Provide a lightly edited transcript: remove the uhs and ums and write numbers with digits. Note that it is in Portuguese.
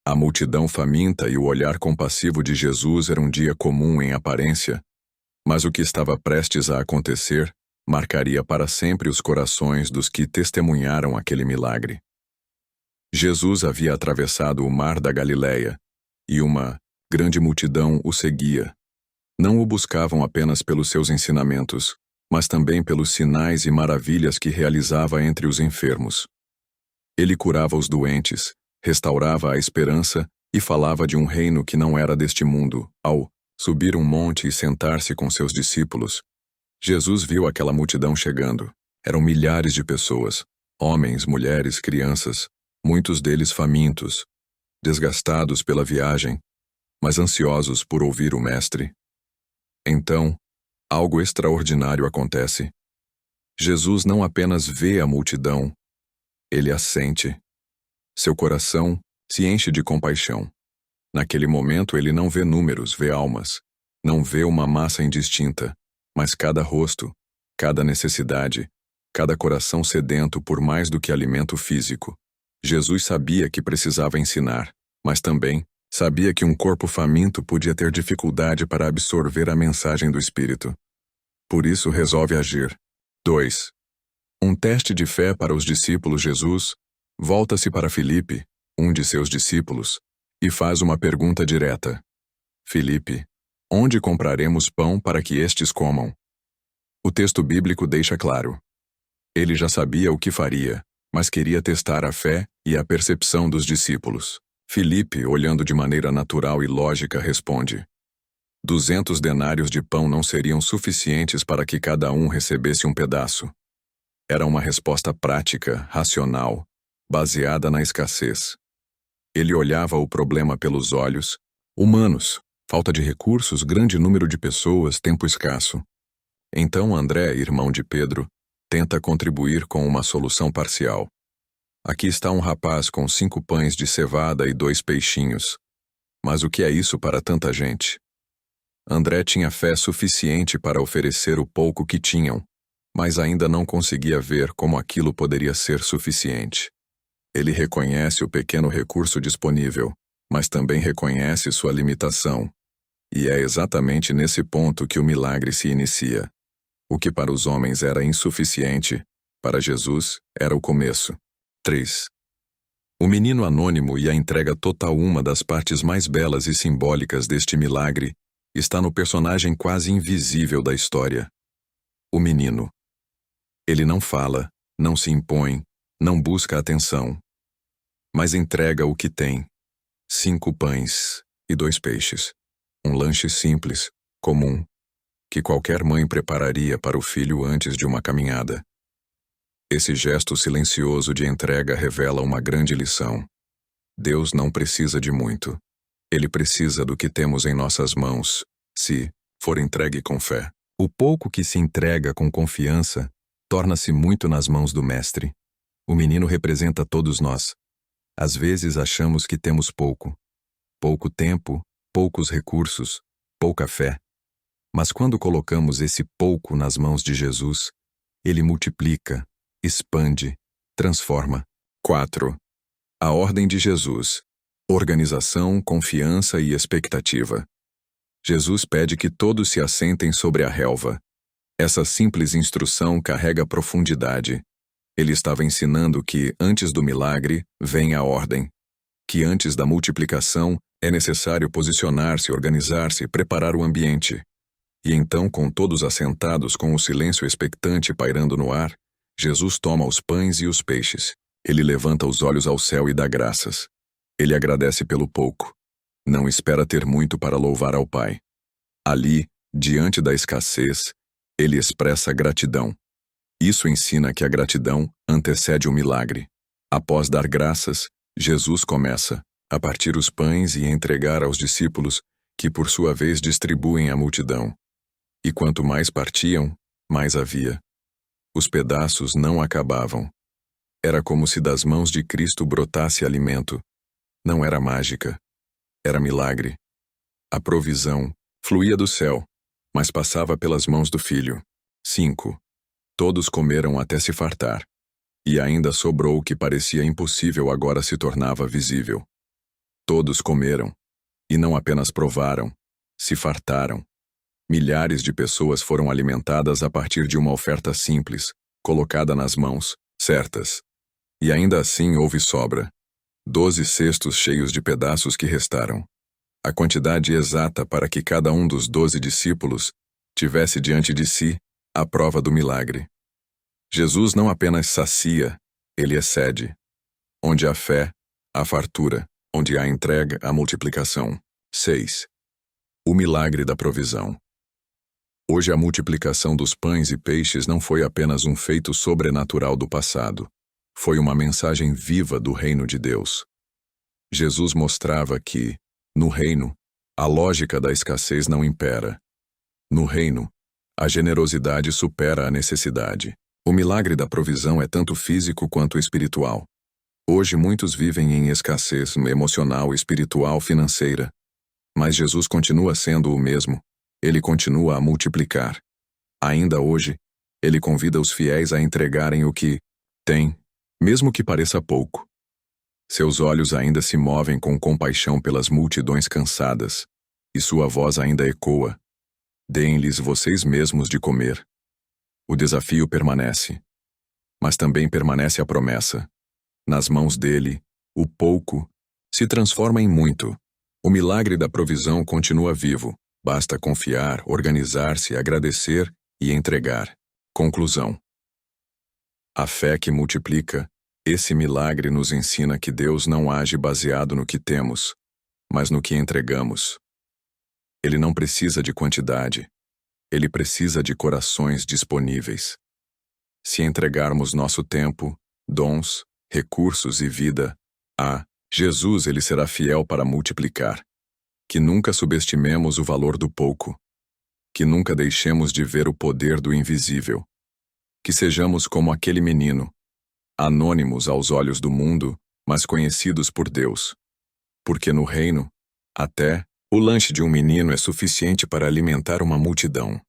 A multidão faminta e o olhar compassivo de Jesus era um dia comum em aparência, mas o que estava prestes a acontecer marcaria para sempre os corações dos que testemunharam aquele milagre. Jesus havia atravessado o mar da Galileia, e uma grande multidão o seguia. Não o buscavam apenas pelos seus ensinamentos, mas também pelos sinais e maravilhas que realizava entre os enfermos. Ele curava os doentes, restaurava a esperança e falava de um reino que não era deste mundo. Ao subir um monte e sentar-se com seus discípulos, Jesus viu aquela multidão chegando. Eram milhares de pessoas, homens, mulheres, crianças, muitos deles famintos, desgastados pela viagem, mas ansiosos por ouvir o Mestre. Então, algo extraordinário acontece. Jesus não apenas vê a multidão, ele a sente. Seu coração se enche de compaixão. Naquele momento ele não vê números, vê almas. Não vê uma massa indistinta, mas cada rosto, cada necessidade, cada coração sedento por mais do que alimento físico. Jesus sabia que precisava ensinar, mas também sabia que um corpo faminto podia ter dificuldade para absorver a mensagem do Espírito. Por isso resolve agir. 2. Um teste de fé para os discípulos. Jesus volta-se para Filipe, um de seus discípulos, e faz uma pergunta direta. Filipe, onde compraremos pão para que estes comam? O texto bíblico deixa claro. Ele já sabia o que faria, mas queria testar a fé e a percepção dos discípulos. Filipe, olhando de maneira natural e lógica, responde: 200 denários de pão não seriam suficientes para que cada um recebesse um pedaço. Era uma resposta prática, racional, baseada na escassez. Ele olhava o problema pelos olhos humanos, falta de recursos, grande número de pessoas, tempo escasso. Então André, irmão de Pedro, tenta contribuir com uma solução parcial. Aqui está um rapaz com 5 pães de cevada e 2 peixinhos. Mas o que é isso para tanta gente? André tinha fé suficiente para oferecer o pouco que tinham, mas ainda não conseguia ver como aquilo poderia ser suficiente. Ele reconhece o pequeno recurso disponível, mas também reconhece sua limitação. E é exatamente nesse ponto que o milagre se inicia. O que para os homens era insuficiente, para Jesus era o começo. 3. O menino anônimo e a entrega total. Uma das partes mais belas e simbólicas deste milagre está no personagem quase invisível da história. O menino. Ele não fala, não se impõe, não busca atenção, mas entrega o que tem. 5 pães e 2 peixes. Um lanche simples, comum, que qualquer mãe prepararia para o filho antes de uma caminhada. Esse gesto silencioso de entrega revela uma grande lição. Deus não precisa de muito. Ele precisa do que temos em nossas mãos, se for entregue com fé. O pouco que se entrega com confiança torna-se muito nas mãos do Mestre. O menino representa todos nós. Às vezes achamos que temos pouco. Pouco tempo, poucos recursos, pouca fé. Mas quando colocamos esse pouco nas mãos de Jesus, ele multiplica, expande, transforma. 4. A ordem de Jesus. Organização, confiança e expectativa. Jesus pede que todos se assentem sobre a relva. Essa simples instrução carrega profundidade. Ele estava ensinando que, antes do milagre, vem a ordem. Que antes da multiplicação, é necessário posicionar-se, organizar-se, preparar o ambiente. E então, com todos assentados com o silêncio expectante pairando no ar, Jesus toma os pães e os peixes. Ele levanta os olhos ao céu e dá graças. Ele agradece pelo pouco. Não espera ter muito para louvar ao Pai. Ali, diante da escassez, ele expressa gratidão. Isso ensina que a gratidão antecede o milagre. Após dar graças, Jesus começa a partir os pães e entregar aos discípulos, que por sua vez distribuem à multidão. E quanto mais partiam, mais havia. Os pedaços não acabavam. Era como se das mãos de Cristo brotasse alimento. Não era mágica. Era milagre. A provisão fluía do céu, mas passava pelas mãos do Filho. 5. Todos comeram até se fartar. E ainda sobrou o que parecia impossível agora se tornava visível. Todos comeram. E não apenas provaram, se fartaram. Milhares de pessoas foram alimentadas a partir de uma oferta simples, colocada nas mãos certas. E ainda assim houve sobra. 12 cestos cheios de pedaços que restaram. A quantidade exata para que cada um dos 12 discípulos tivesse diante de si a prova do milagre. Jesus não apenas sacia, ele excede. Onde há fé, há fartura. Onde há entrega, há multiplicação. 6. O milagre da provisão. Hoje a multiplicação dos pães e peixes não foi apenas um feito sobrenatural do passado. Foi uma mensagem viva do reino de Deus. Jesus mostrava que, no reino, a lógica da escassez não impera. No reino, a generosidade supera a necessidade. O milagre da provisão é tanto físico quanto espiritual. Hoje muitos vivem em escassez emocional, espiritual, financeira. Mas Jesus continua sendo o mesmo. Ele continua a multiplicar. Ainda hoje, ele convida os fiéis a entregarem o que têm, mesmo que pareça pouco. Seus olhos ainda se movem com compaixão pelas multidões cansadas, e sua voz ainda ecoa: deem-lhes vocês mesmos de comer. O desafio permanece. Mas também permanece a promessa. Nas mãos dele, o pouco se transforma em muito. O milagre da provisão continua vivo. Basta confiar, organizar-se, agradecer e entregar. Conclusão. A fé que multiplica. Esse milagre nos ensina que Deus não age baseado no que temos, mas no que entregamos. Ele não precisa de quantidade. Ele precisa de corações disponíveis. Se entregarmos nosso tempo, dons, recursos e vida a Jesus, ele será fiel para multiplicar. Que nunca subestimemos o valor do pouco. Que nunca deixemos de ver o poder do invisível. Que sejamos como aquele menino, anônimos aos olhos do mundo, mas conhecidos por Deus. Porque no reino, até o lanche de um menino é suficiente para alimentar uma multidão.